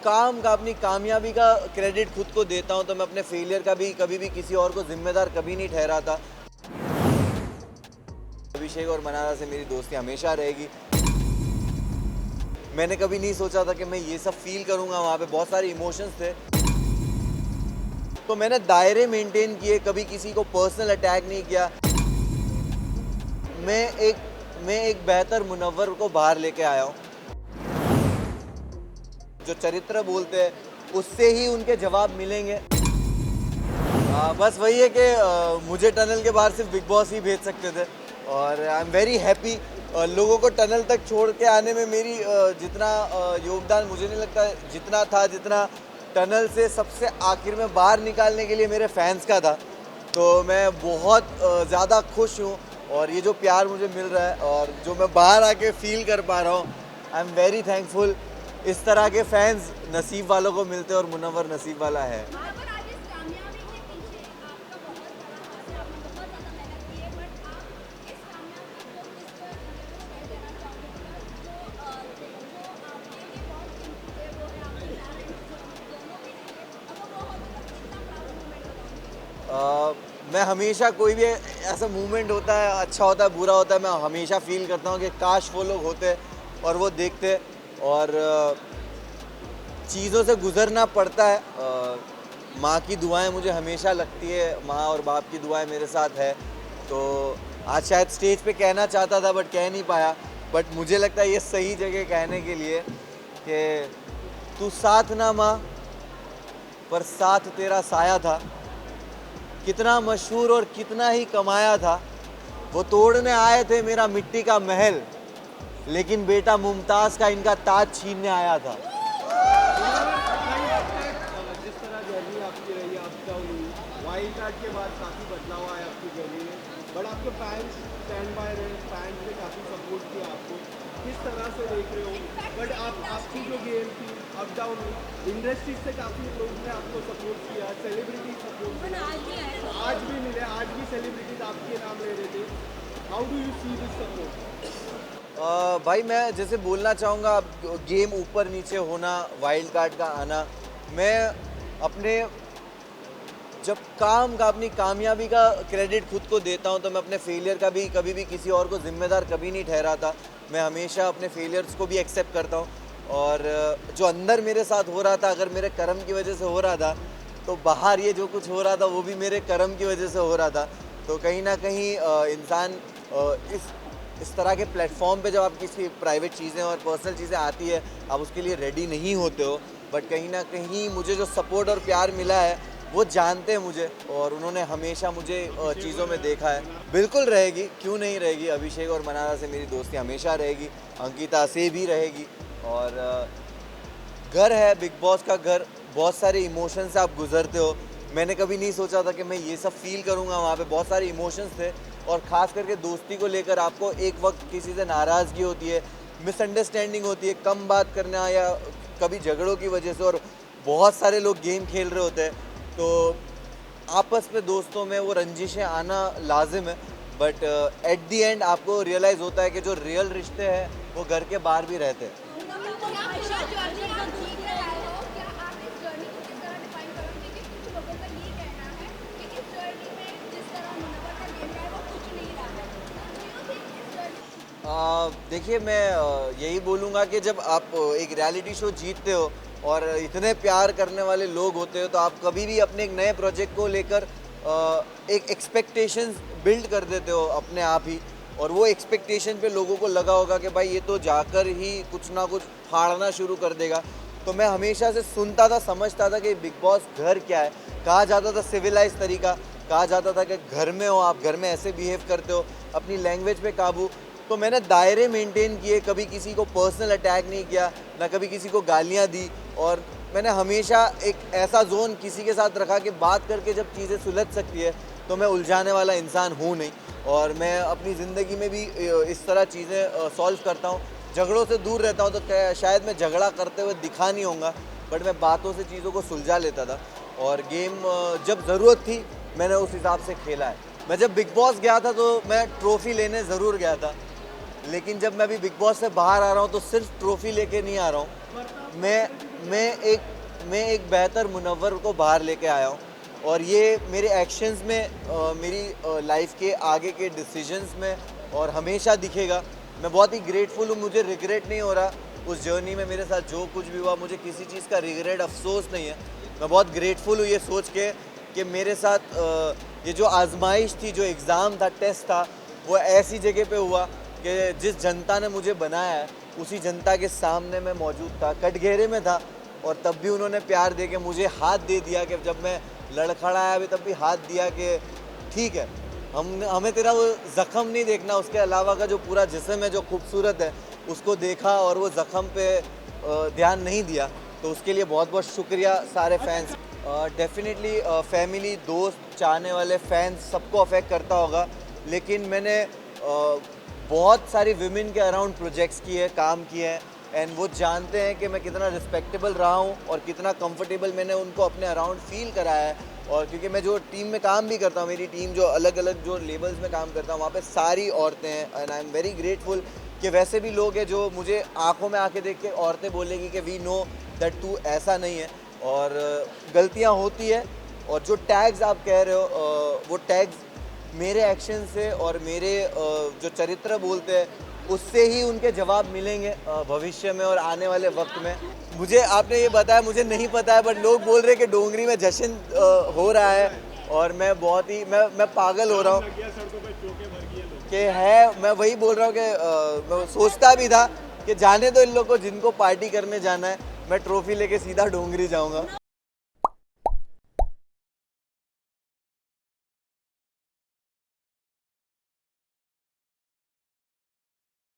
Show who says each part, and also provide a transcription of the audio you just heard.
Speaker 1: काम का, अपनी कामयाबी का क्रेडिट खुद को देता हूँ, तो मैं अपने फेलियर का भी कभी भी किसी और को जिम्मेदार कभी नहीं ठहराता। अभिषेक और मनारा से मेरी दोस्ती हमेशा रहेगी। मैंने कभी नहीं सोचा था कि मैं ये सब फील करूँगा, वहाँ पे बहुत सारे इमोशंस थे। तो मैंने दायरे मेंटेन किए, कभी किसी को पर्सनल अटैक नहीं किया। मैं एक बेहतर मुनव्वर को बाहर लेके आया हूँ। जो चरित्र बोलते हैं उससे ही उनके जवाब मिलेंगे। बस वही है कि मुझे टनल के बाहर सिर्फ बिग बॉस ही भेज सकते थे और आई एम वेरी हैप्पी। लोगों को टनल तक छोड़ के आने में मेरी जितना योगदान मुझे नहीं लगता जितना था, जितना टनल से सबसे आखिर में बाहर निकालने के लिए मेरे फैंस का था। तो मैं बहुत ज़्यादा खुश हूँ और ये जो प्यार मुझे मिल रहा है और जो मैं बाहर आके फील कर पा रहा हूँ, आई एम वेरी थैंकफुल। इस तरह के फैंस नसीब वालों को मिलते हैं और मुनव्वर नसीब वाला है। मैं हमेशा कोई भी ऐसा मूवमेंट होता है, अच्छा होता है, बुरा होता है, मैं हमेशा फील करता हूँ कि काश वो लोग होते और वो देखते। और चीज़ों से गुज़रना पड़ता है। माँ की दुआएं मुझे हमेशा लगती है, माँ और बाप की दुआएं मेरे साथ है। तो आज शायद स्टेज पे कहना चाहता था बट कह नहीं पाया। बट मुझे लगता है ये सही जगह कहने के लिए कि तू साथ ना माँ पर साथ तेरा साया था। कितना मशहूर और कितना ही कमाया था। वो तोड़ने आए थे मेरा मिट्टी का महल, लेकिन बेटा मुमताज़ का इनका ताज छीनने आया था।
Speaker 2: जिस तरह जर्नी आपकी रही, आपका वाइल्ड कार्ड के बाद काफ़ी बदलाव आया आपकी जर्नी में, बट आपके फैंस स्टैंड बाय रहे, फैंस ने काफ़ी सपोर्ट किया आपको। किस तरह से देख रहे हो? बट आपकी जो गेम थी अप डाउन हुई, इंडस्ट्री से काफ़ी लोग ने आपको सपोर्ट किया, सेलिब्रिटी सपोर्ट किया, आज भी मिले, आज भी सेलिब्रिटीज आपके नाम ले रहे थे। How do you see this support?
Speaker 1: भाई मैं जैसे बोलना चाहूँगा, गेम ऊपर नीचे होना, वाइल्ड कार्ड का आना, मैं अपने जब काम का, अपनी कामयाबी का क्रेडिट खुद को देता हूँ, तो मैं अपने फेलियर का भी कभी भी किसी और को जिम्मेदार कभी नहीं ठहराता। मैं हमेशा अपने फेलियर्स को भी एक्सेप्ट करता हूँ और जो अंदर मेरे साथ हो रहा था, अगर मेरे कर्म की वजह से हो रहा था, तो बाहर ये जो कुछ हो रहा था वो भी मेरे कर्म की वजह से हो रहा था। तो कहीं ना कहीं इंसान इस तरह के प्लेटफॉर्म पे जब आप किसी प्राइवेट चीज़ें और पर्सनल चीज़ें आती है, आप उसके लिए रेडी नहीं होते हो। बट कहीं ना कहीं मुझे जो सपोर्ट और प्यार मिला है वो जानते हैं मुझे और उन्होंने हमेशा मुझे चीज़ों में देखा है। बिल्कुल रहेगी, क्यों नहीं रहेगी। अभिषेक और मनारा से मेरी दोस्ती हमेशा रहेगी, अंकिता से भी रहेगी। और घर है, बिग बॉस का घर, बहुत सारे इमोशंस से आप गुजरते हो। मैंने कभी नहीं सोचा था कि मैं ये सब फील करूँगा, वहाँ पे बहुत सारे इमोशंस थे। और ख़ास करके दोस्ती को लेकर आपको एक वक्त किसी से नाराज़गी होती है, मिसअंडरस्टैंडिंग होती है, कम बात करना या कभी झगड़ों की वजह से, और बहुत सारे लोग गेम खेल रहे होते हैं, तो आपस में दोस्तों में वो रंजिशें आना लाजिम है। बट एट दी एंड आपको रियलाइज़ होता है कि जो रियल रिश्ते हैं वो घर के बाहर भी रहते हैं। देखिए, मैं यही बोलूँगा कि जब आप एक रियलिटी शो जीतते हो और इतने प्यार करने वाले लोग होते हो, तो आप कभी भी अपने एक नए प्रोजेक्ट को लेकर एक एक्सपेक्टेशंस बिल्ड कर देते हो अपने आप ही। और वो एक्सपेक्टेशन पे लोगों को लगा होगा कि भाई ये तो जाकर ही कुछ ना कुछ फाड़ना शुरू कर देगा। तो मैं हमेशा से सुनता था, समझता था कि बिग बॉस घर क्या है। कहा जाता था सिविलाइज तरीका, कहा जाता था कि घर में हो आप, घर में ऐसे बिहेव करते हो, अपनी लैंग्वेज पे काबू। तो मैंने दायरे मेंटेन किए, कभी किसी को पर्सनल अटैक नहीं किया, ना कभी किसी को गालियाँ दी। और मैंने हमेशा एक ऐसा जोन किसी के साथ रखा कि बात करके जब चीज़ें सुलझ सकती है, तो मैं उलझाने वाला इंसान हूँ नहीं। और मैं अपनी ज़िंदगी में भी इस तरह चीज़ें सॉल्व करता हूँ। झगड़ों से दूर रहता हूँ, तो शायद मैं झगड़ा करते हुए दिखा नहीं होऊंगा, बट मैं बातों से चीज़ों को सुलझा लेता था। और गेम जब ज़रूरत थी मैंने उस हिसाब से खेला है। मैं जब बिग बॉस गया था तो मैं ट्रॉफ़ी लेने ज़रूर गया था, लेकिन जब मैं अभी बिग बॉस से बाहर आ रहा हूँ तो सिर्फ ट्रॉफ़ी लेके नहीं आ रहा हूँ, मैं एक बेहतर मुनव्वर को बाहर लेके आया हूँ और ये मेरे एक्शंस में मेरी लाइफ के आगे के डिसीजंस में और हमेशा दिखेगा। मैं बहुत ही ग्रेटफुल हूँ, मुझे रिग्रेट नहीं हो रहा उस जर्नी में मेरे साथ जो कुछ भी हुआ, मुझे किसी चीज़ का रिग्रेट अफसोस नहीं है। मैं बहुत ग्रेटफुल हूँ ये सोच के कि मेरे साथ ये जो आजमाइश थी, जो एग्ज़ाम था, टेस्ट था, वो ऐसी जगह पे हुआ कि जिस जनता ने मुझे बनाया है उसी जनता के सामने मैं मौजूद था, कटघरे में था और तब भी उन्होंने प्यार दे के मुझे हाथ दे दिया कि जब मैं लड़खड़ाया भी तब भी हाथ दिया कि ठीक है, हमें तेरा वो ज़ख़म नहीं देखना, उसके अलावा का जो पूरा जिस्म है जो खूबसूरत है उसको देखा और वो ज़ख़म पे ध्यान नहीं दिया। तो उसके लिए बहुत बहुत शुक्रिया सारे फैंस। डेफिनेटली फैमिली, दोस्त, चाहने वाले फैंस सबको अफेक्ट करता होगा, लेकिन मैंने बहुत सारी विमेन के अराउंड प्रोजेक्ट्स किए, काम किए हैं एंड वो जानते हैं कि मैं कितना रिस्पेक्टेबल रहा हूँ और कितना कंफर्टेबल मैंने उनको अपने अराउंड फील कराया है। और क्योंकि मैं जो टीम में काम भी करता हूँ, मेरी टीम जो अलग अलग जो लेवल्स में काम करता हूँ वहाँ पे सारी औरतें हैं and I am very grateful कि वैसे भी लोग हैं जो मुझे आंखों में आके देख के औरतें बोलेगी कि वी नो दैट तू ऐसा नहीं है। और गलतियाँ होती है और जो टैग्स आप कह रहे हो वो टैग्स मेरे एक्शन से और मेरे जो चरित्र बोलते हैं उससे ही उनके जवाब मिलेंगे भविष्य में और आने वाले वक्त में। मुझे आपने ये बताया, मुझे नहीं पता है, बट लोग बोल रहे हैं कि डोंगरी में जश्न हो रहा है और मैं बहुत ही मैं पागल हो रहा हूँ कि है। मैं वही बोल रहा हूँ कि मैं सोचता भी था कि जाने दो इन लोग को, जिनको पार्टी करने जाना है, मैं ट्रॉफी लेके सीधा डोंगरी जाऊँगा।